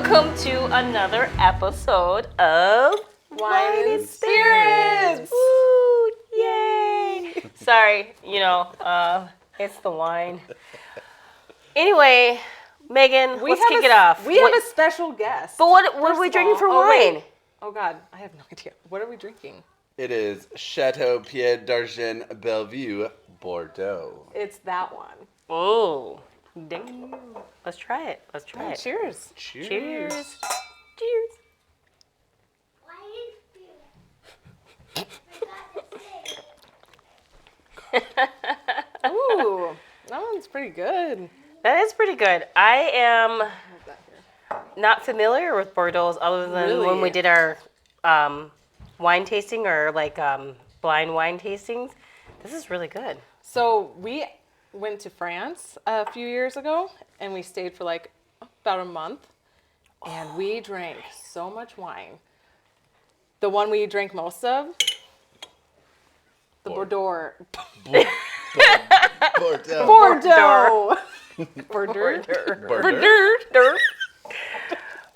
Welcome to another episode of Wine and Spirits! Woo! Yay! Sorry, it's the wine. Anyway, Megan, let's kick it off. We have a special guest. But what are we drinking for wine? Oh God, I have no idea. What are we drinking? It is Chateau d'Argent Bellevue Bordeaux. It's that one. Oh, dang. Let's try it. Cheers. Cheers. Cheers. Ooh, that one's pretty good. That is pretty good. I am not familiar with Bordeaux other than when we did our wine tasting or blind wine tastings. This is really good. So we went to France a few years ago, and we stayed for about a month, and we drank so much wine. The one we drank most of, the Bordeaux. Bordeaux. Bordeaux.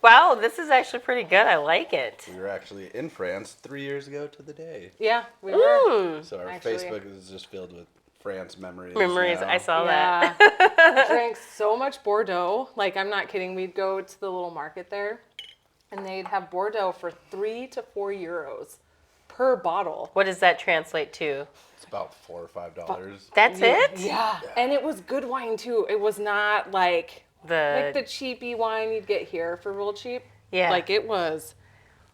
Wow, this is actually pretty good. I like it. We were actually in France 3 years ago to the day. Yeah, we were. So our Actually. Facebook is just filled with France memories. I saw Yeah. that. Drank so much Bordeaux. I'm not kidding. We'd go to the little market there, and they'd have Bordeaux for €3 to €4 per bottle. What does that translate to? It's about $4 or $5. That's it? Yeah. And it was good wine too. It was not like the cheapy wine you'd get here for real cheap. Yeah. It was.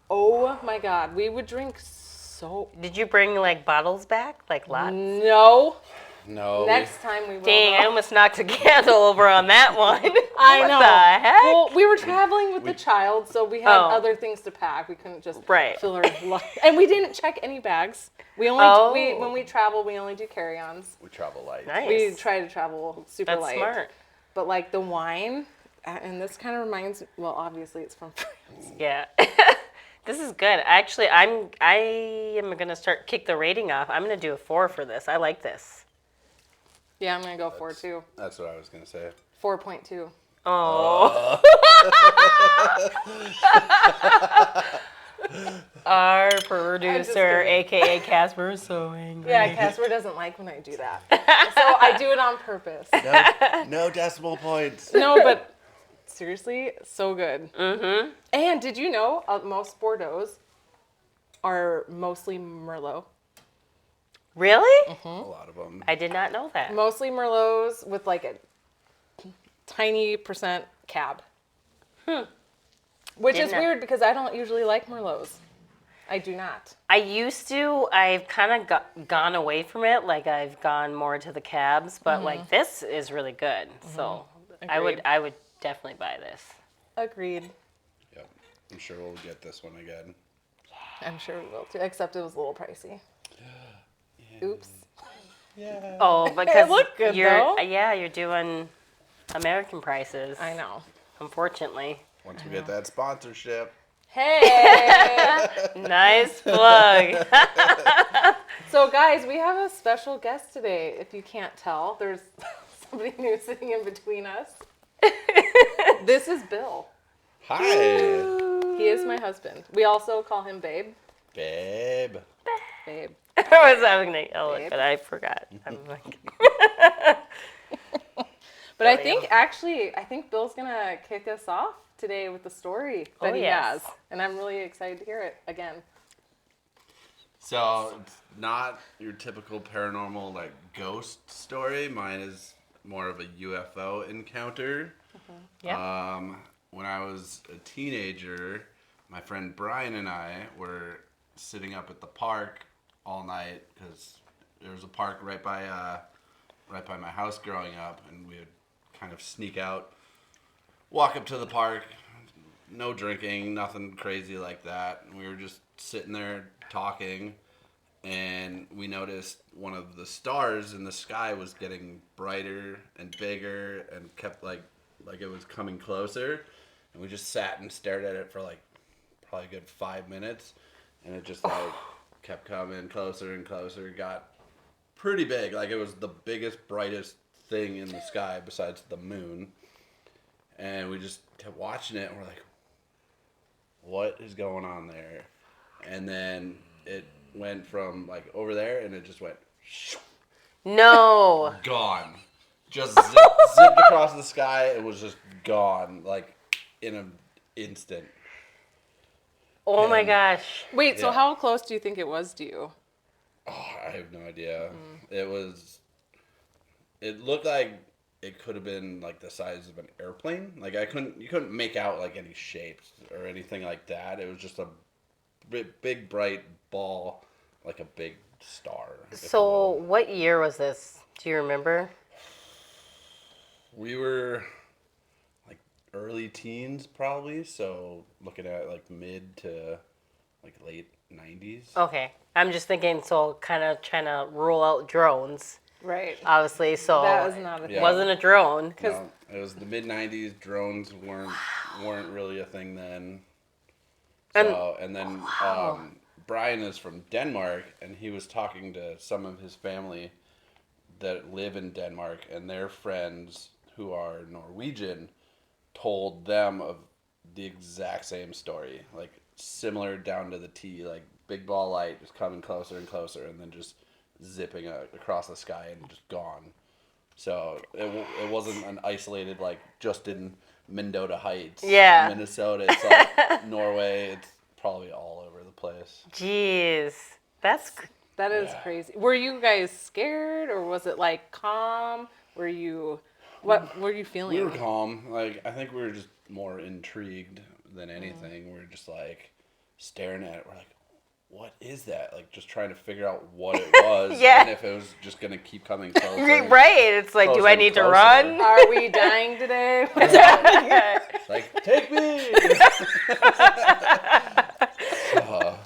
Oh my God. We would drink so. Did you bring bottles back? Lots? No. No. Next time we will. Dang, I almost knocked a candle over on that one. I What know. the heck? Well, we were traveling with the child, so we had other things to pack. We couldn't just fill our lunch. And we didn't check any bags. We only when we travel, we only do carry-ons. We travel light. Nice. We try to travel super That's light. smart. But the wine, and this kind of reminds me, well, obviously it's from France. Yeah. This is good. Actually, I am going to kick the rating off. I'm going to do a 4 for this. I like this. Yeah, I'm going to go 4 too. That's what I was going to say. 4.2. Oh. Our producer, a.k.a. Casper, is so angry. Yeah, Casper doesn't like when I do that. So I do it on purpose. No decimal points. No, but seriously, so good. Mm-hmm. And did you know most Bordeaux are mostly Merlot? Really? A lot of them. I did not know that. Mostly Merlots with a tiny percent cab. Which is weird because I don't usually like Merlots. I do not. I used to. I've kind of gone away from it. I've gone more to the cabs, but this is really good. So Agreed. I would definitely buy this. Agreed. Yep. I'm sure we'll get this one again. I'm sure we will too, except it was a little pricey. Oops. Yeah. Oh, because looked good, though. you're doing American prices. I know. Unfortunately. Once we get that sponsorship. Hey! Nice plug. So, guys, we have a special guest today. If you can't tell, there's somebody new sitting in between us. This is Bill. Hi. He is my husband. We also call him Babe. Babe. Babe. I was having to yell it, Babe. but I forgot. I'm like, But I think Bill's gonna kick us off today with the story that he has, and I'm really excited to hear it again. So it's not your typical paranormal ghost story. Mine is more of a UFO encounter. yeah. When I was a teenager, my friend Brian and I were sitting up at the park all night because there was a park right by my house growing up, and we would kind of sneak out, walk up to the park, no drinking, nothing crazy like that. And we were just sitting there talking, and we noticed one of the stars in the sky was getting brighter and bigger and kept like it was coming closer. And we just sat and stared at it for probably a good 5 minutes, and it just kept coming closer and closer. It got pretty big. It was the biggest, brightest thing in the sky besides the moon. And we just kept watching it, and we're like, what is going on there? And then it went from like over there, and it just went No. gone. Just zipped across the sky. It was just gone, like in an instant. Oh my gosh. Wait, so Yeah. how close do you think it was to you? Oh, I have no idea. It looked like it could have been like the size of an airplane. Like you couldn't make out like any shapes or anything like that. It was just a big bright ball, like a big star. if you So, will. what year was this? Do you remember? We were like early teens probably, so looking at like mid to like late 90s. Okay. I'm just thinking, so kind of trying to rule out drones, Right. obviously. So, That was not a it thing. wasn't a drone. No, it was the mid 90s. Drones weren't really a thing then. So, and then Brian is from Denmark, and he was talking to some of his family that live in Denmark, and their friends who are Norwegian told them of the exact same story, like similar down to the T, like big ball light just coming closer and closer, and then just zipping across the sky and just gone. So it wasn't an isolated, like just in Mendota Heights, Yeah. Minnesota. It's like Norway. It's probably all over the place. Jeez. That is Yeah. crazy. Were you guys scared, or was it like calm? What were you feeling? We were calm. Like I think we were just more intrigued than anything. We were just like staring at it. We're like, what is that? Like just trying to figure out what it was, Yeah. and if it was just gonna keep coming closer. Right. It's like, do Closer I and need to closer. run? Are we dying today? It's like, take me.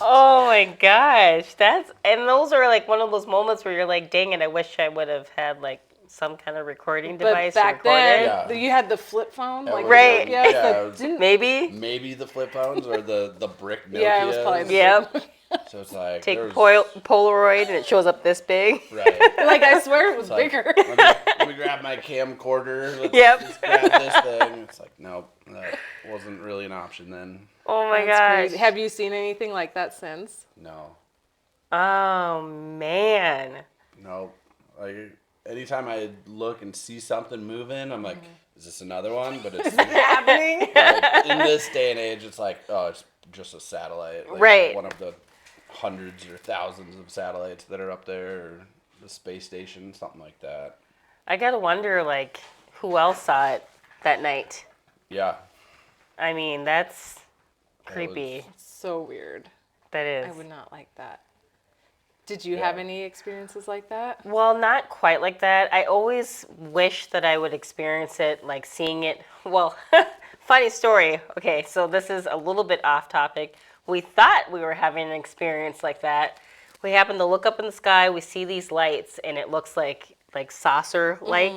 Oh my gosh. And those are like one of those moments where you're like, dang it, I wish I would have had like some kind of recording device But to back record then, Yeah. you had the flip phone. That Like, was- Right. Yeah. Yeah, it was it. Maybe. maybe the flip phones or the brick Nokias. Yeah, it was probably the Yep. So it's like Take there was- Polaroid and it shows up this big. Right. like I swear it was It's like, bigger. let me grab my camcorder. Yep. Let's grab this thing. It's like, nope, that wasn't really an option then. Oh my That's gosh. crazy. Have you seen anything like that since? No. Oh man. Nope. Like anytime I look and see something moving, I'm like, is this another one? But it's Happening? like, in this day and age, it's like, oh, it's just a satellite. Like Right. One of the hundreds or thousands of satellites that are up there, or the space station, something like that. I gotta wonder like who else saw it that night. Yeah. I mean, that's That creepy. So weird. That is. I would not like that. Did you Yeah. have any experiences like that? Well, not quite like that. I always wish that I would experience it, like seeing it. Well, funny story. Okay, so this is a little bit off topic. We thought we were having an experience like that. We happened to look up in the sky. We see these lights, and it looks like saucer-like.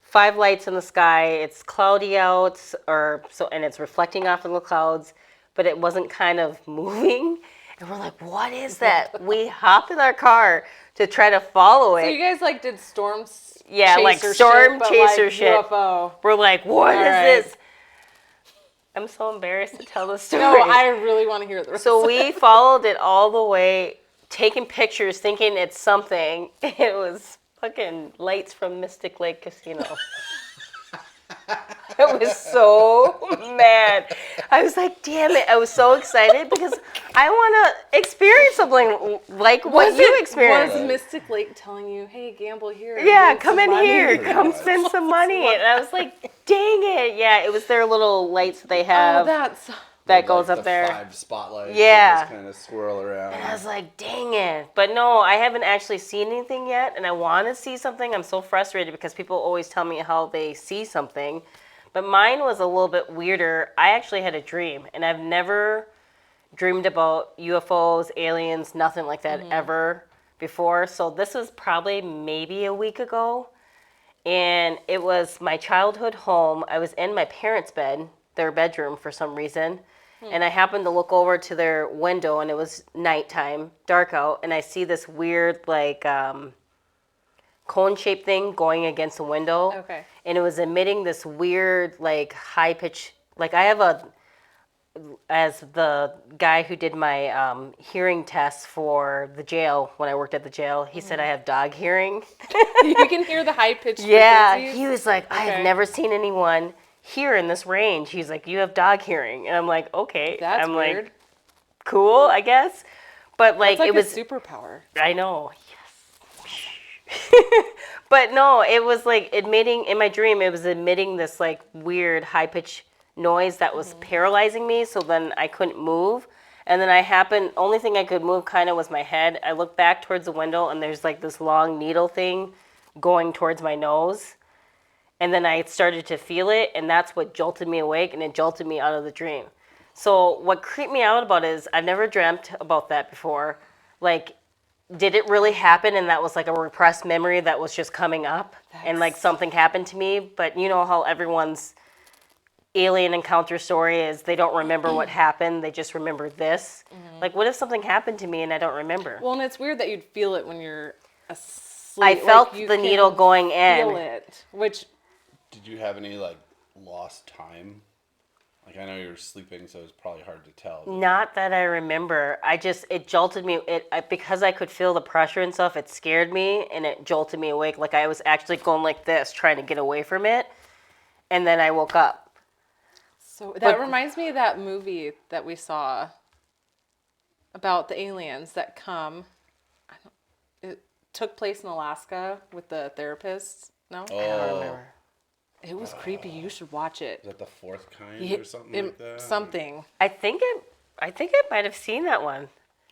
5 lights in the sky. It's cloudy out, and it's reflecting off of the clouds, but it wasn't kind of moving. And we're like, what is that? We hopped in our car to try to follow So it. you guys like did storm Yeah, like chaser storm shit, but, chaser like, shit. UFO. We're like, what is right. this? I'm so embarrassed to tell the story. No, I really want to hear the rest. So we followed it all the way, taking pictures, thinking it's something. It was fucking lights from Mystic Lake Casino. I was so mad. I was like, damn it. I was so excited because I want to experience something like what you experienced. Was Mystic Lake telling you, hey, gamble here? and Yeah, win come some in money? here. Pretty Come much. spend some money. And I was like, dang it. Yeah, it was their little lights that they have Oh, that's... that goes Like up the there. 5 spotlights. Yeah. That just kind of swirl around. And I was like, dang it. But no, I haven't actually seen anything yet. And I want to see something. I'm so frustrated because people always tell me how they see something. But mine was a little bit weirder. I actually had a dream. And I've never dreamed about UFOs, aliens, nothing like that ever before. So this was probably maybe a week ago. And it was my childhood home. I was in my parents' bed, their bedroom for some reason. And I happened to look over to their window, and it was nighttime, dark out, and I see this weird, like, cone-shaped thing going against the window. Okay. And it was emitting this weird, like, high-pitch, like, I have as the guy who did my hearing test for the jail when I worked at the jail, he said I have dog hearing. You can hear the high pitched Yeah, frequencies? he was like, I have Okay. never seen anyone hear in this range. He's like, you have dog hearing, and I'm like, okay. That's I'm weird. like, cool, I guess. But like, It's like it was. a superpower. I know. Yes. But no, it was like admitting in my dream. It was emitting this like weird high pitched noise that was paralyzing me. So then I couldn't move. And then only thing I could move kind of was my head. I looked back towards the window and there's like this long needle thing going towards my nose. And then I started to feel it, and that's what jolted me awake, and it jolted me out of the dream. So what creeped me out about it is I've never dreamt about that before. Like, did it really happen, and that was like a repressed memory that was just coming up, and like something happened to me? But you know how everyone's alien encounter story is they don't remember what happened, they just remember this. Like, what if something happened to me and I don't remember? Well, and it's weird that you'd feel it when you're asleep. I felt Like, you the can needle going in. feel it, which Did you have any like lost time? Like I know you were sleeping, so it's probably hard to tell. but- Not that I remember. It jolted me. Because I could feel the pressure and stuff, it scared me and it jolted me awake. Like I was actually going like this, trying to get away from it. And then I woke up. So that reminds me of that movie that we saw about the aliens that come. It took place in Alaska with the therapists. No? Oh, I don't remember. It was creepy. You should watch it. is that the fourth kind Yeah, or something like that? Something. I think I might have seen that one.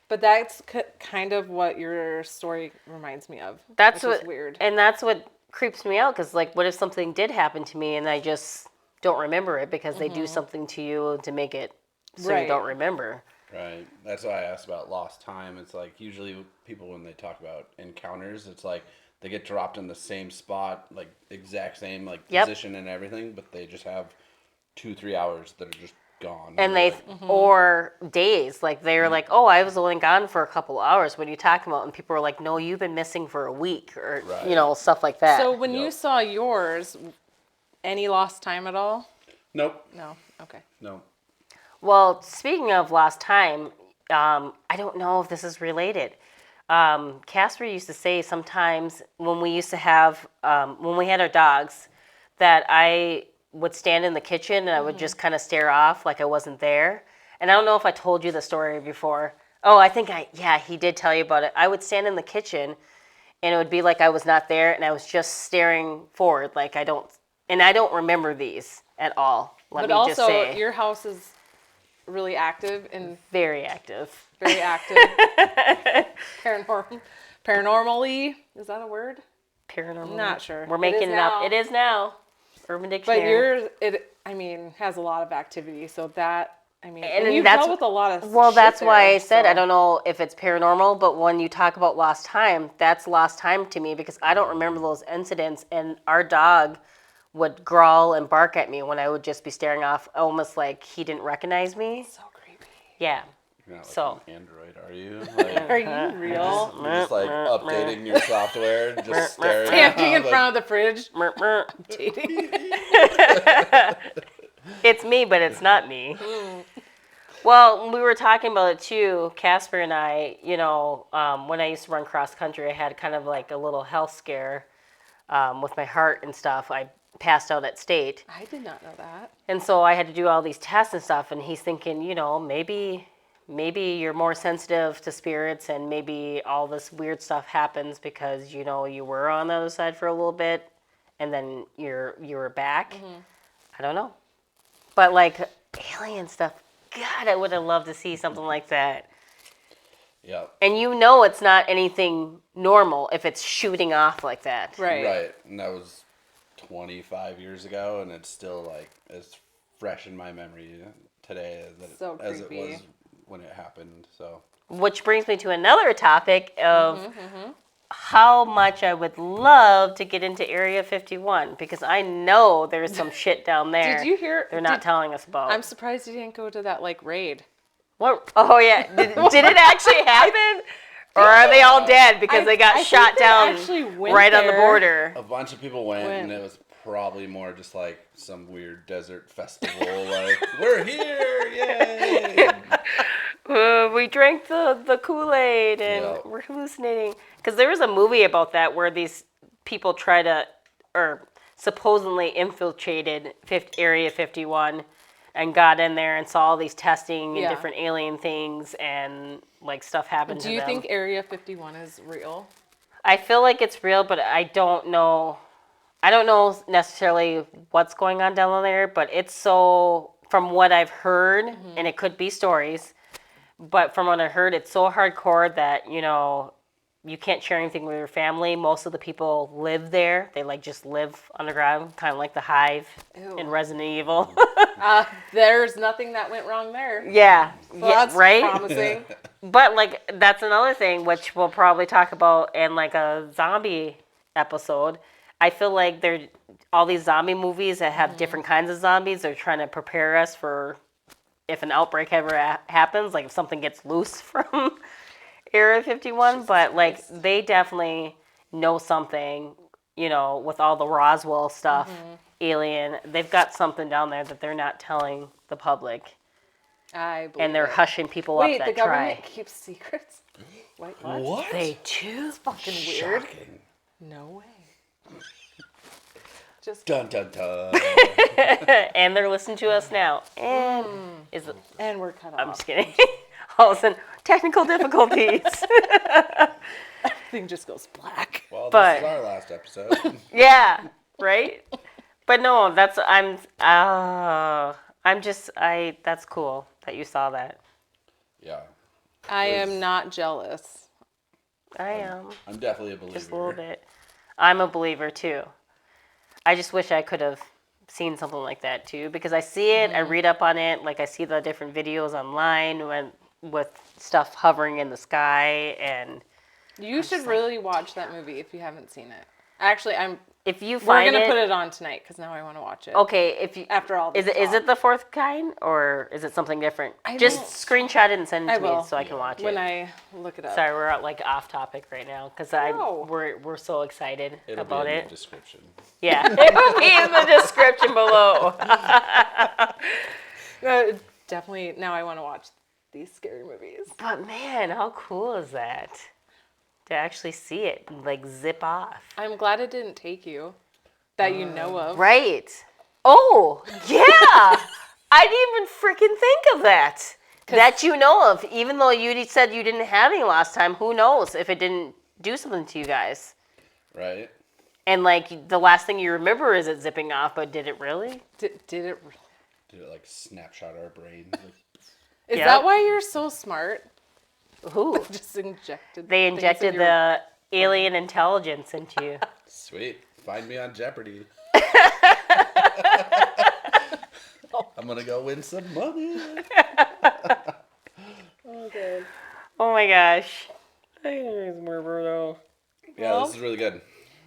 But that's kind of what your story reminds me of. That's which what is weird. And that's what creeps me out, because like, what if something did happen to me and I just don't remember it because they do something to you to make it so you Right. don't remember. Right. That's why I asked about lost time. It's like usually people when they talk about encounters, it's like they get dropped in the same spot, like exact same like Yep. position and everything, but they just have 2-3 hours that are just gone. And they're they, like, or days, like they were like, oh, I was only gone for a couple hours. What are you talking about? And people were like, no, you've been missing for a week, or Right. you know, stuff like that. So when you Yep. saw yours, any lost time at all? nope, No. Okay. no. Well, speaking of lost time, I don't know if this is related. Casper used to say sometimes when we used to have, when we had our dogs, that I would stand in the kitchen and I would just kind of stare off like I wasn't there. And I don't know if I told you the story before. Oh, he did tell you about it. I would stand in the kitchen and it would be like I was not there and I was just staring forward like I don't remember these at all. Let But me just also, say. your house is really active and Very active. very active. Paranormally, is that a word? Paranormal. Not sure. We're It making is it up. now. It is now. Urban But Dictionary. has a lot of activity. So that, And and you've that's- dealt with a lot of Well, shit that's why there, I said I so- don't know if it's paranormal, but when you talk about lost time, that's lost time to me because I don't remember those incidents. And our dog would growl and bark at me when I would just be staring off, almost like he didn't recognize me. So creepy. Yeah. You're not like So- an Android, are you? Like, Are you real? you're just like updating your software, just staring. Standing in like, front of the fridge. Mer, mer. Dating. It's me, but it's not me. Well, we were talking about it too, Casper and I, you know, when I used to run cross country, I had kind of like a little health scare with my heart and stuff. I passed out at state. I did not know that. And so I had to do all these tests and stuff. And he's thinking, you know, maybe you're more sensitive to spirits and maybe all this weird stuff happens because, you know, you were on the other side for a little bit and then you were back. I don't know. But like alien stuff, God, I would have loved to see something like that. Yeah. And you know it's not anything normal if it's shooting off like that. Right. Right. And that was 25 years ago, and it's still like as fresh in my memory today So as it creepy. was when it happened. So Which brings me to another topic of how much I would love to get into Area 51 because I know there's some shit down there. Did you hear? They're not telling us about. I'm surprised you didn't go to that like raid. What? Oh yeah, did it actually happen? Or are they all dead because they got I shot think they down actually went right on the there. border? a bunch of people went, and it was probably more just like some weird desert festival. Like, we're here, yay! We drank the Kool-Aid and we're hallucinating. Because there was a movie about that where these people supposedly infiltrated Area 51 and got in there and saw all these testing and different alien things and like stuff happened to them. Do you think Area 51 is real? I feel like it's real, but I don't know. I don't know necessarily what's going on down there, but it's so, from what I've heard, and it could be stories, but from what I heard, it's so hardcore that, you know, you can't share anything with your family. Most of the people live there. They like just live underground, kind of like the Hive in Resident Evil. There's nothing that went wrong there. Yeah, That's right? promising. But like that's another thing which we'll probably talk about in like a zombie episode. I feel like there all these zombie movies that have different kinds of zombies. They're trying to prepare us for if an outbreak ever happens, like if something gets loose from Area 51. But like they definitely know something, you know, with all the Roswell stuff, alien. They've got something down there that they're not telling the public. I believe and they're hushing people Wait, up that the government try. keeps secrets? Wait, what? What? They do? It's fucking weird. Shocking. No way. Just Dun dun dun. And they're listening to us now. And and we're cut off. I'm just kidding. All of a sudden, technical difficulties. Thing just goes black. Well, But- this is our last episode. Yeah, right? But no, that's cool that you saw that. Yeah. I am not jealous. I am. I'm definitely a believer. Just a little bit. I'm a believer too. I just wish I could have seen something like that too, because I see it, I read up on it, like I see the different videos online with stuff hovering in the sky, and You should really watch that movie if you haven't seen it. Actually, if you we're find gonna it, put it on tonight because now I want to watch it. okay, if you After all this is talk. it the fourth kind or is it something different? I Just don't- screenshot it and send it I to me will. so I can watch When it. I look it up. Sorry, we're like off topic right now because No. we're so excited It'll about be in it. the description. Yeah, it will be in the description below. Definitely. Now I want to watch these scary movies. But man, how cool is that? To actually see it like zip off. I'm glad it didn't take you. That you know of. Right. Oh, yeah. I didn't even freaking think of that. That you know of. Even though you said you didn't have any last time, who knows if it didn't do something to you guys. Right? And like the last thing you remember is it zipping off, but did it really? Did it really? Did it like snapshot our brains? Is Yep. that why you're so smart? Who? Just injected. They things injected in your- the alien intelligence into you. Sweet. Find me on Jeopardy. I'm gonna go win some money. Okay. Oh my gosh. More Bordeaux. Yeah, this is really good.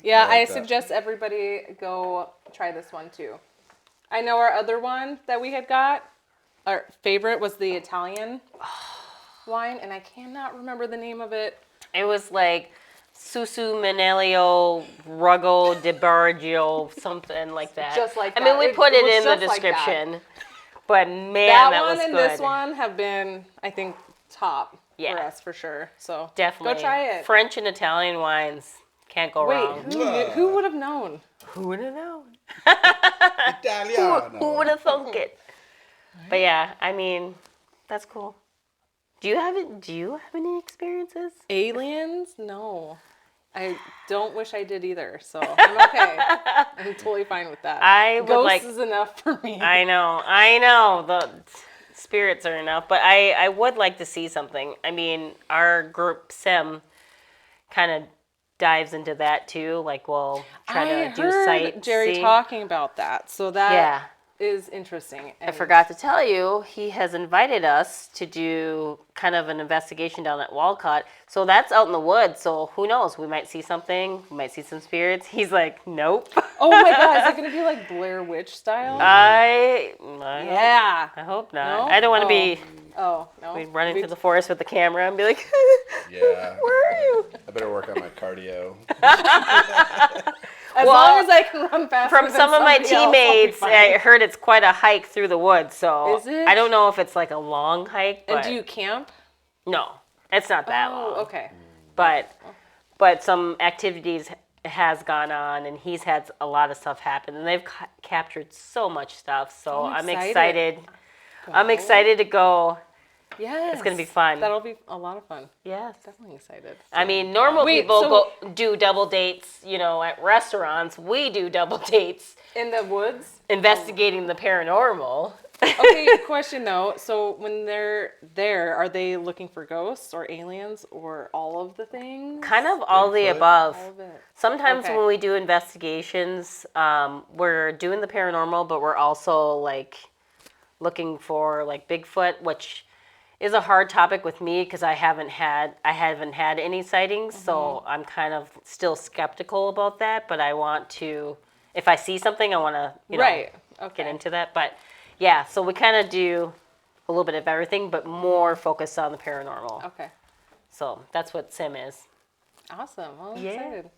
Yeah, I like I that. suggest everybody go try this one too. I know our other one that we had got, our favorite was the Italian wine, and I cannot remember the name of it. It was like Susu Manelio Rugo de Bargio, something like that. Just like I mean, that. we It put was it in the just like that. description. But man, That that one was and good. this one have been, I think, top for Yeah. us for sure. So Definitely. go try it. French and Italian wines can't go Wait, wrong. who would have known? Who would have known? Italiano. Who would have thunk it? But yeah, I mean, that's cool. Do you have any experiences? Aliens? No. I don't wish I did either, so I'm okay. I'm totally fine with that. I would Ghosts like. is enough for me. I know. The spirits are enough, but I would like to see something. I mean, our group sim kind of dives into that too. Like, we'll try to do heard sightseeing. Jerry talking about that, so that is interesting. I forgot to tell you, he has invited us to do kind of an investigation down at Walcott. So that's out in the woods. So who knows? We might see something. We might see some spirits. He's like, nope. Oh my God, is it going to be like Blair Witch style? I hope not. No? I don't want to be Oh, no. running through the forest with the camera and be like, Yeah. where are you? I better work on my cardio. As long as I can run faster From than some of my somebody else, I'll be teammates, fine. I heard it's quite a hike through the woods. So Is it? I don't know if it's like a long hike. But And do you camp? No, it's not that long. Oh, okay. But some activities has gone on, and he's had a lot of stuff happen, and they've captured so much stuff. So I'm excited. I'm excited to go. Yes. It's gonna be fun. That'll be a lot of fun. Yes. Definitely excited. I mean, normal people do double dates, at restaurants. We do double dates In the woods? investigating the paranormal. Okay, question though. So when they're there, are they looking for ghosts or aliens or all of the things? Kind of all the above. All of it. Sometimes Okay. when we do investigations, we're doing the paranormal, but we're also like looking for like Bigfoot, which is a hard topic with me because I haven't had any sightings, so I'm kind of still skeptical about that. But I want to, if I see something, I want to get into that. But yeah, so we kind of do a little bit of everything, but more focused on the paranormal. Okay. So that's what Sim is. Awesome. Well, I'm Yeah. excited.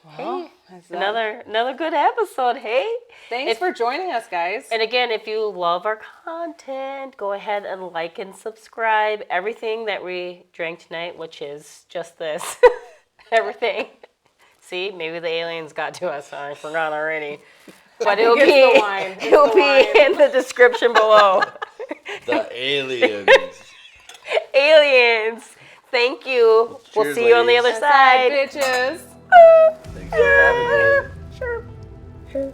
Hey, Is that- another good episode. Hey, Thanks for joining us, guys. and again, if you love our content, go ahead and like and subscribe. Everything that we drank tonight, which is just this, everything. See, maybe the aliens got to us. I forgot already. But it'll it's be the wine. It's it'll the be wine. in the description below. The aliens. Aliens. Thank you. We'll Cheers, see you on the ladies. other side. Bitches. Thanks for having me. Sure.